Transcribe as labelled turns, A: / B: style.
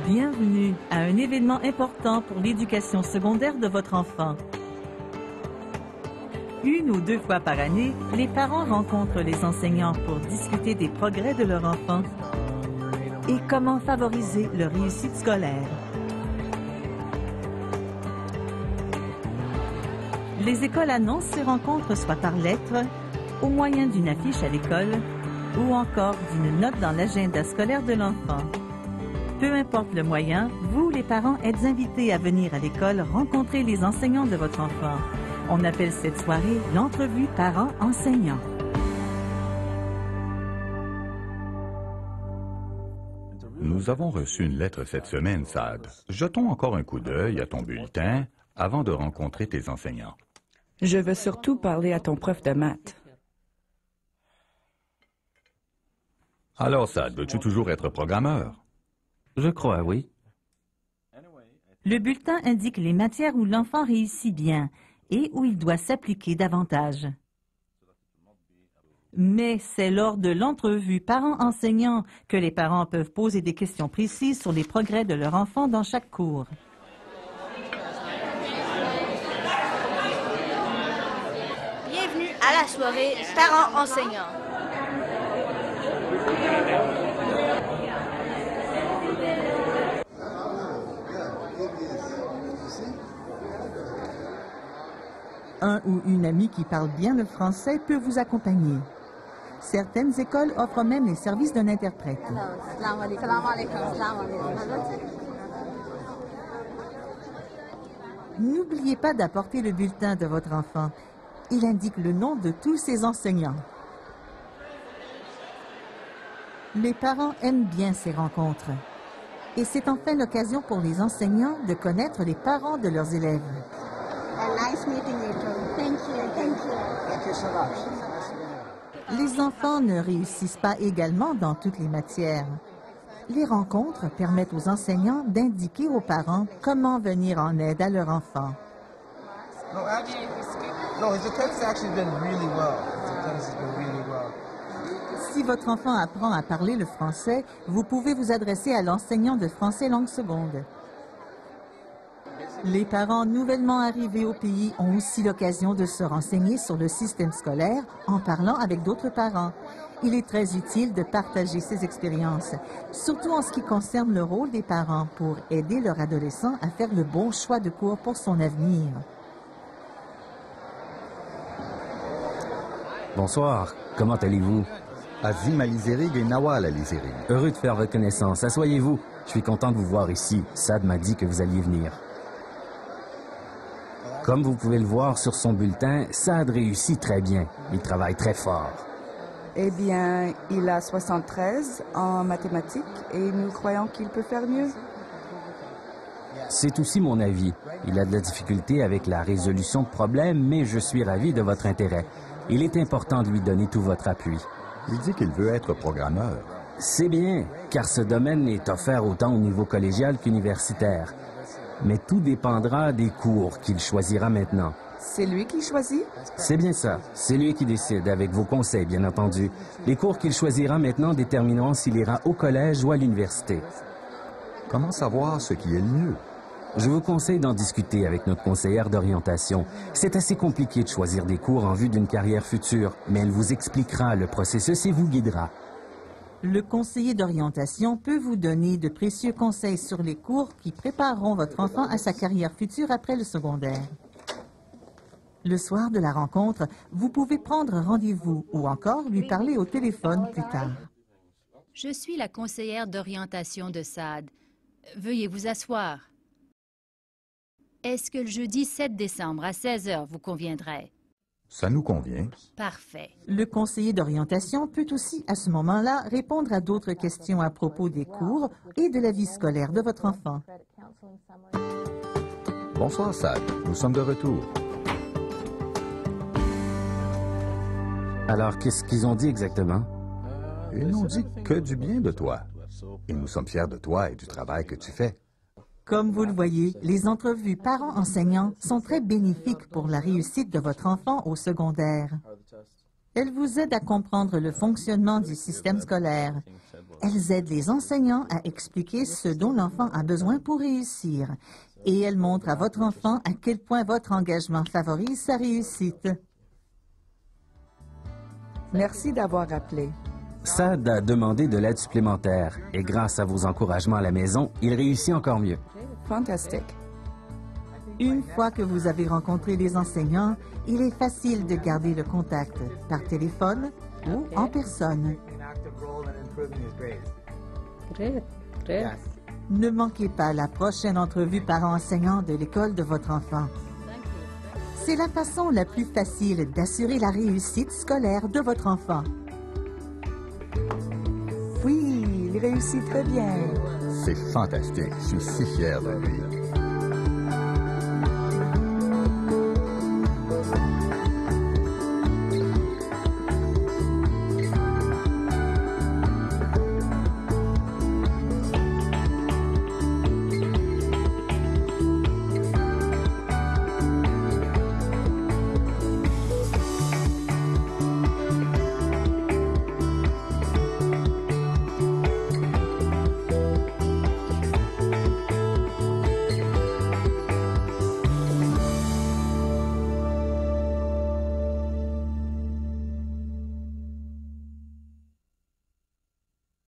A: Bienvenue à un événement important pour l'éducation secondaire de votre enfant. Une ou deux fois par année, les parents rencontrent les enseignants pour discuter des progrès de leur enfant et comment favoriser leur réussite scolaire. Les écoles annoncent ces rencontres soit par lettre, au moyen d'une affiche à l'école ou encore d'une note dans l'agenda scolaire de l'enfant. Peu importe le moyen, vous, les parents, êtes invités à venir à l'école rencontrer les enseignants de votre enfant. On appelle cette soirée l'entrevue parents-enseignants.
B: Nous avons reçu une lettre cette semaine, Saad. Jetons encore un coup d'œil à ton bulletin avant de rencontrer tes enseignants.
C: Je veux surtout parler à ton prof de maths.
B: Alors, Saad, veux-tu toujours être programmeur?
D: Je crois, oui.
A: Le bulletin indique les matières où l'enfant réussit bien et où il doit s'appliquer davantage. Mais c'est lors de l'entrevue parents-enseignants que les parents peuvent poser des questions précises sur les progrès de leur enfant dans chaque cours.
E: Bienvenue à la soirée parents-enseignants.
A: Un ou une amie qui parle bien le français peut vous accompagner. Certaines écoles offrent même les services d'un interprète. N'oubliez pas d'apporter le bulletin de votre enfant. Il indique le nom de tous ses enseignants. Les parents aiment bien ces rencontres. Et c'est enfin l'occasion pour les enseignants de connaître les parents de leurs élèves.
E: Nice meeting you too. Thank you. Thank you. Thank you so much.
A: Les enfants ne réussissent pas également dans toutes les matières. Les rencontres permettent aux enseignants d'indiquer aux parents comment venir en aide à leur enfant. Si votre enfant apprend à parler le français, vous pouvez vous adresser à l'enseignant de français langue seconde. Les parents nouvellement arrivés au pays ont aussi l'occasion de se renseigner sur le système scolaire en parlant avec d'autres parents. Il est très utile de partager ces expériences, surtout en ce qui concerne le rôle des parents pour aider leur adolescent à faire le bon choix de cours pour son avenir.
D: Bonsoir, comment allez-vous?
F: Azim Alizerig et Nawal Alizerig.
D: Heureux de faire votre connaissance. Asseyez-vous. Je suis content de vous voir ici. Saad m'a dit que vous alliez venir. Comme vous pouvez le voir sur son bulletin, Saad réussit très bien. Il travaille très fort.
C: Eh bien, il a 73 en mathématiques et nous croyons qu'il peut faire mieux.
D: C'est aussi mon avis. Il a de la difficulté avec la résolution de problèmes, mais je suis ravi de votre intérêt. Il est important de lui donner tout votre appui.
F: Il dit qu'il veut être programmeur.
D: C'est bien, car ce domaine est offert autant au niveau collégial qu'universitaire. Mais tout dépendra des cours qu'il choisira maintenant.
C: C'est lui qui choisit?
D: C'est bien ça. C'est lui qui décide, avec vos conseils, bien entendu. Les cours qu'il choisira maintenant détermineront s'il ira au collège ou à l'université.
F: Comment savoir ce qui est le mieux?
D: Je vous conseille d'en discuter avec notre conseillère d'orientation. C'est assez compliqué de choisir des cours en vue d'une carrière future, mais elle vous expliquera le processus et vous guidera.
A: Le conseiller d'orientation peut vous donner de précieux conseils sur les cours qui prépareront votre enfant à sa carrière future après le secondaire. Le soir de la rencontre, vous pouvez prendre rendez-vous ou encore lui parler au téléphone plus tard.
G: Je suis la conseillère d'orientation de Saad. Veuillez vous asseoir. Est-ce que le jeudi 7 décembre à 16 h vous conviendrait?
F: Ça nous convient.
G: Parfait.
A: Le conseiller d'orientation peut aussi, à ce moment-là, répondre à d'autres questions à propos des cours et de la vie scolaire de votre enfant.
F: Bonsoir, Saad. Nous sommes de retour.
D: Alors, qu'est-ce qu'ils ont dit exactement?
F: Ils n'ont dit que du bien de toi. Et nous sommes fiers de toi et du travail que tu fais.
A: Comme vous le voyez, les entrevues parents-enseignants sont très bénéfiques pour la réussite de votre enfant au secondaire. Elles vous aident à comprendre le fonctionnement du système scolaire. Elles aident les enseignants à expliquer ce dont l'enfant a besoin pour réussir. Et elles montrent à votre enfant à quel point votre engagement favorise sa réussite.
C: Merci d'avoir appelé.
D: Saad a demandé de l'aide supplémentaire et grâce à vos encouragements à la maison, il réussit encore mieux.
C: Fantastique.
A: Une fois que vous avez rencontré les enseignants, il est facile de garder le contact par téléphone ou en personne. Ne manquez pas la prochaine entrevue parent-enseignant de l'école de votre enfant. C'est la façon la plus facile d'assurer la réussite scolaire de votre enfant.
C: Oui, il réussit très bien.
F: C'est fantastique. Je suis si fier de lui.